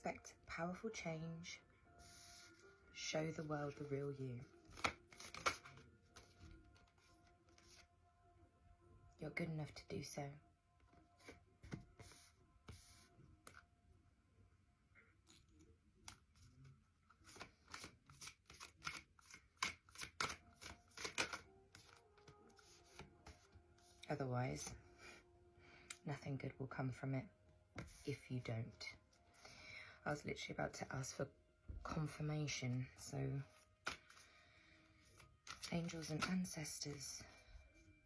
expect powerful change. Show the world the real you. You're good enough to do so. Otherwise, nothing good will come from it if you don't. I was literally about to ask for confirmation, so angels and ancestors,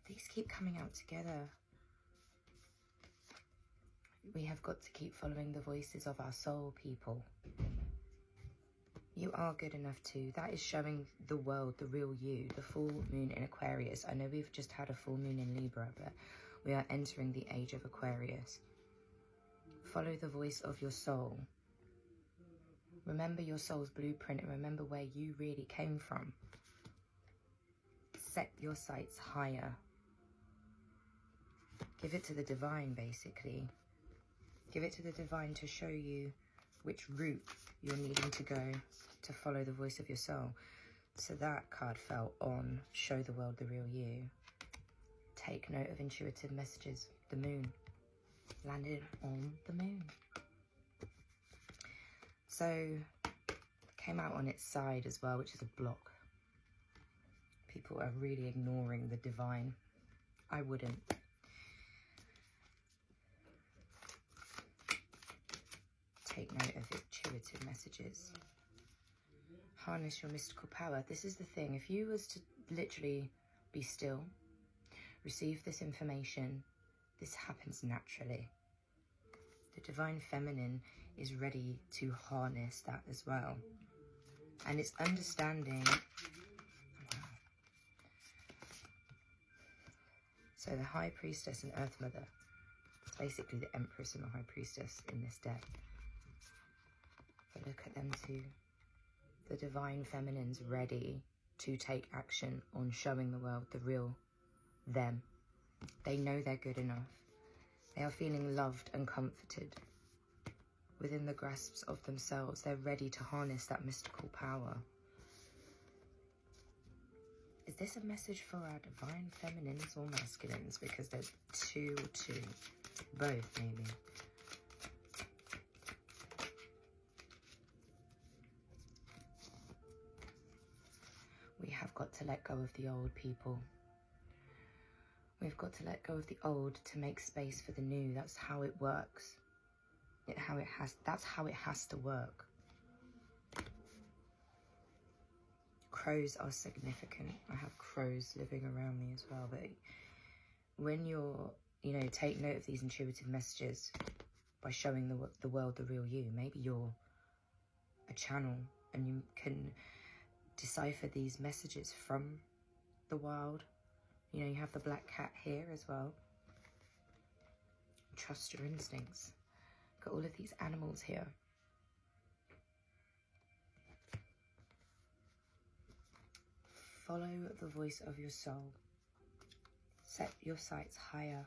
these keep coming out together. We have got to keep following the voices of our soul, people. You are good enough to. That is showing the world the real you, the full moon in Aquarius. I know we've just had a full moon in Libra, but we are entering the age of Aquarius. Follow the voice of your soul. Remember your soul's blueprint and remember where you really came from. Set your sights higher. Give it to the divine, basically. Give it to the divine to show you which route you're needing to go to follow the voice of your soul. So that card fell on show the world the real you. Take note of intuitive messages. The moon. Landed on the moon. So came out on its side as well, which is a block. People are really ignoring the divine. I wouldn't. Take note of intuitive messages. Harness your mystical power. This is the thing. If you was to literally be still, receive this information, this happens naturally. The divine feminine is ready to harness that as well. And it's understanding. So the High Priestess and Earth Mother. It's basically the Empress and the High Priestess in this deck. But look at them two. The divine feminine's ready to take action on showing the world the real them. They know they're good enough. They are feeling loved and comforted. Within the grasps of themselves, they're ready to harness that mystical power. Is this a message for our divine feminines or masculines? Because there's two. Both, maybe. We have got to let go of the old, people. We've got to let go of the old to make space for the new. That's how it works. That's how it has to work. Crows are significant. I have crows living around me as well. But when you're, take note of these intuitive messages by showing the world the real you. Maybe you're a channel and you can decipher these messages from the wild. You have the black cat here as well. Trust your instincts. Got all of these animals here. Follow the voice of your soul. Set your sights higher.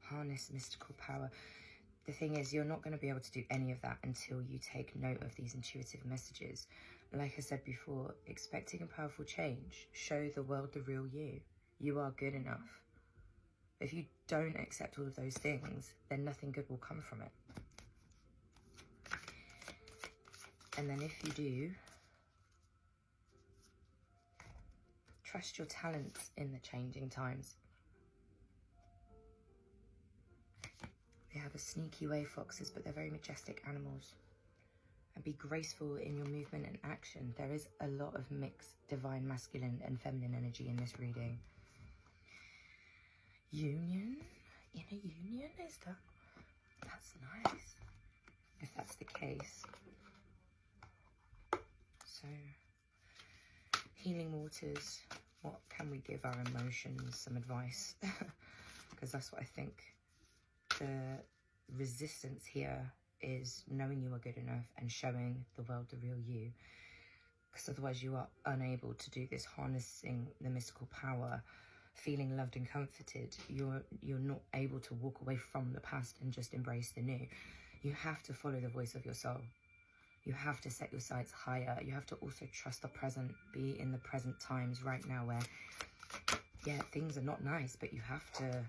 Harness mystical power. The thing is, you're not going to be able to do any of that until you take note of these intuitive messages. Like I said before, expecting a powerful change. Show the world the real you. You are good enough. If you don't accept all of those things, then nothing good will come from it. And then if you do, trust your talents in the changing times. They have a sneaky way, foxes, but they're very majestic animals. And be graceful in your movement and action. There is a lot of mixed divine masculine and feminine energy in this reading. Union? Inner union? Is that? That's nice. If that's the case. So, healing waters. What can we give our emotions? Some advice. Because that's what I think. The resistance here is knowing you are good enough and showing the world the real you. Because otherwise you are unable to do this, harnessing the mystical power, feeling loved and comforted. You're not able to walk away from the past and just embrace the new. You have to follow the voice of your soul. You have to set your sights higher. You have to also trust the present, be in the present times right now where, yeah, things are not nice, but you have to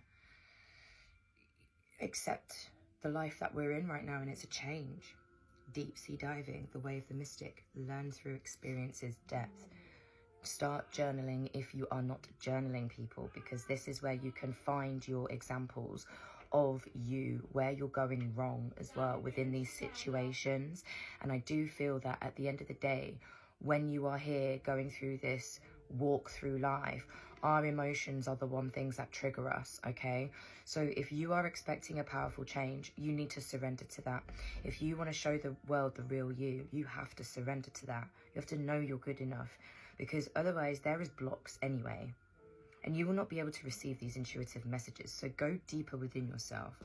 accept the life that we're in right now, and it's a change. Deep sea diving, the way of the mystic, learn through experiences, depth. Start journaling if you are not journaling, people, because this is where you can find your examples of you, where you're going wrong as well within these situations. And I do feel that at the end of the day, when you are here going through this walk through life, our emotions are the one things that trigger us, okay? So if you are expecting a powerful change, you need to surrender to that. If you want to show the world the real you, you have to surrender to that. You have to know you're good enough, because otherwise there is blocks anyway. And you will not be able to receive these intuitive messages. So go deeper within yourself.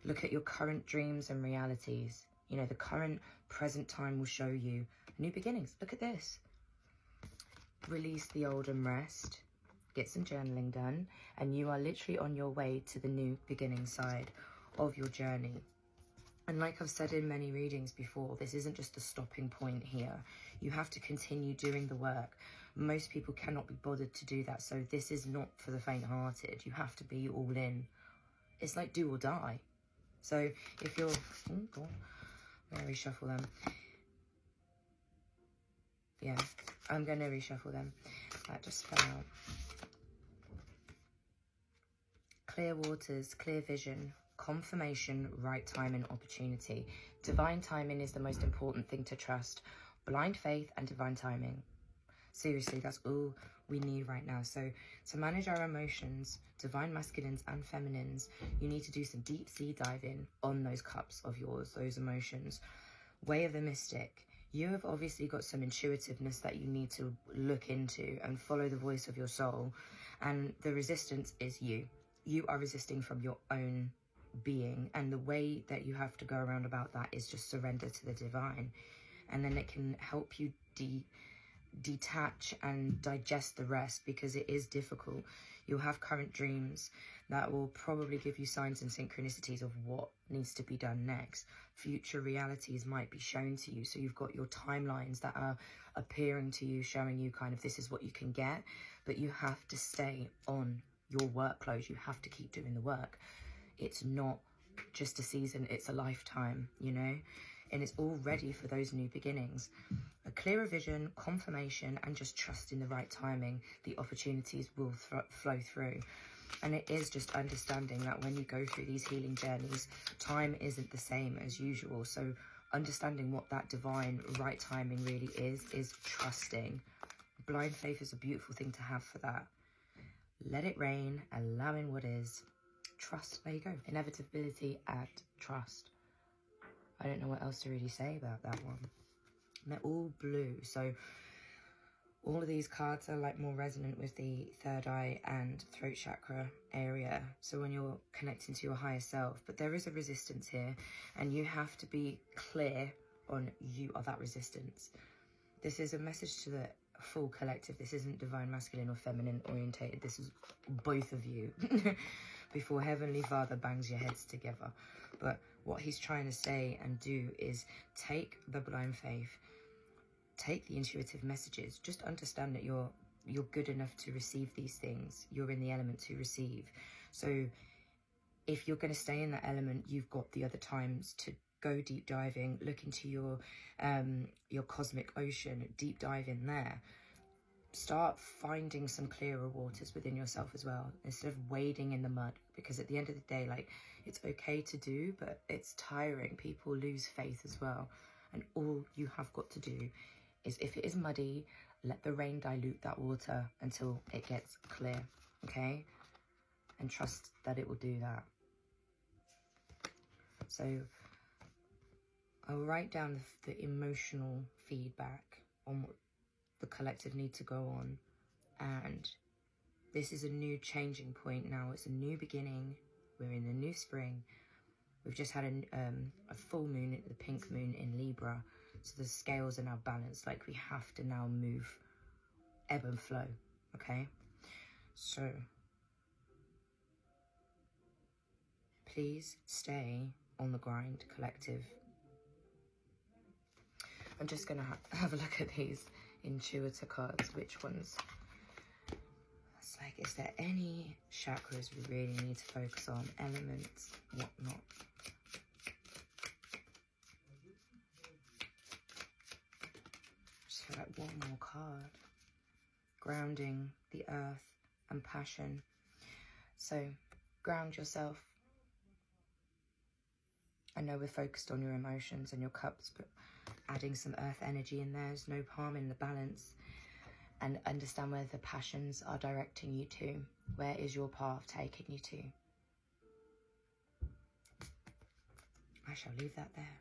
Look at your current dreams and realities. You know, the current present time will show you new beginnings. Look at this. Release the old and rest. Get some journaling done. And you are literally on your way to the new beginning side of your journey. And like I've said in many readings before, this isn't just the stopping point here. You have to continue doing the work. Most people cannot be bothered to do that. So this is not for the faint-hearted. You have to be all in. It's like do or die. So if you're... Oh, God. I'm going to reshuffle them. Yeah, I'm going to reshuffle them. That just fell out. Clear waters, clear vision, confirmation, right time and opportunity. Divine timing is the most important thing to trust. Blind faith and divine timing. Seriously, that's all we need right now. So to manage our emotions, divine masculines and feminines, you need to do some deep sea diving on those cups of yours, those emotions. Way of the mystic. You have obviously got some intuitiveness that you need to look into and follow the voice of your soul. And the resistance is you. You are resisting from your own being. And the way that you have to go around about that is just surrender to the divine. And then it can help you detach and digest the rest, because it is difficult. You'll have current dreams that will probably give you signs and synchronicities of what needs to be done next. Future realities might be shown to you. So you've got your timelines that are appearing to you, showing you kind of this is what you can get, but you have to stay on your workload. You have to keep doing the work. It's not just a season, it's a lifetime, you know, and it's all ready for those new beginnings. A clearer vision, confirmation, and just trust in the right timing, the opportunities will flow through. And it is just understanding that when you go through these healing journeys, time isn't the same as usual. So understanding what that divine right timing really is trusting. Blind faith is a beautiful thing to have for that. Let it rain, allowing what is. Trust, there you go. Inevitability and trust. I don't know what else to really say about that one. And they're all blue, so all of these cards are like more resonant with the third eye and throat chakra area. So when you're connecting to your higher self, but there is a resistance here, and you have to be clear on you are that resistance. This is a message to the full collective. This isn't divine masculine or feminine orientated. This is both of you before Heavenly Father bangs your heads together. But what he's trying to say and do is take the blind faith, take the intuitive messages, just understand that you're good enough to receive these things. You're in the element to receive. So if you're going to stay in that element, you've got the other times to go deep diving, look into your cosmic ocean, deep dive in there. Start finding some clearer waters within yourself as well, instead of wading in the mud, because at the end of the day, like, it's okay to do, but it's tiring. People lose faith as well. And all you have got to do is, if it is muddy, let the rain dilute that water until it gets clear, okay? And trust that it will do that. So I'll write down the emotional feedback on what the collective need to go on. And this is a new changing point now. It's a new beginning. We're in the new spring. We've just had a full moon, the pink moon in Libra. So the scales are now balanced. Like, we have to now move, ebb and flow, okay? So please stay on the grind, collective. I'm just going to have a look at these intuitor cards. Which ones? It's like, is there any chakras we really need to focus on? Elements, whatnot. Just feel like one more card. Grounding the earth and passion. So ground yourself. I know we're focused on your emotions and your cups, but adding some earth energy in there is no harm in the balance. And understand where the passions are directing you to. Where is your path taking you to? I shall leave that there.